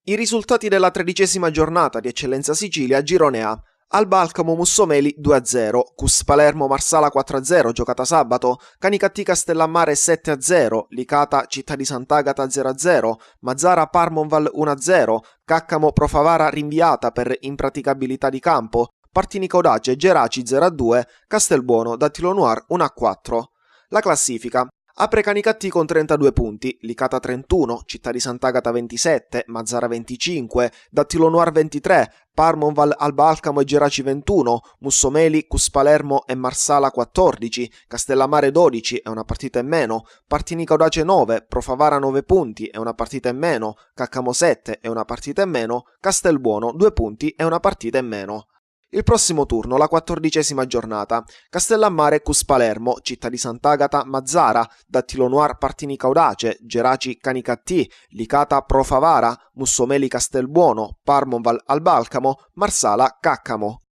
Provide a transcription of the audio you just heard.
I risultati della 13ª giornata di Eccellenza Sicilia Girone A. Alba Alcamo Mussomeli 2-0, Cus Palermo Marsala 4-0 giocata sabato, Canicattì Castellammare 7-0, Licata Città di Sant'Agata 0-0, Mazzara Parmonval 1-0, Caccamo Profavara rinviata per impraticabilità di campo, Partinico Audace Geraci 0-2, Castelbuono Dattilo Noir 1-4. La classifica. Apre Canicattì con 32 punti, Licata 31, Città di Sant'Agata 27, Mazzara 25, Dattilo Noir 23, Parmonval, Alba Alcamo e Geraci 21, Mussomeli, Cus Palermo e Marsala 14, Castellammare 12 e una partita in meno, Partinico Audace 9, Profavara 9 punti e una partita in meno, Caccamo 7 e una partita in meno, Castelbuono 2 punti e una partita in meno. Il prossimo turno, la 14ª giornata. Castellammare Cus Palermo, Città di Sant'Agata Mazzara, Dattilo Noir Partinico Audace, Geraci Canicattì, Licata Profavara, Mussomeli Castelbuono, Parmonval Alba Alcamo, Marsala Caccamo.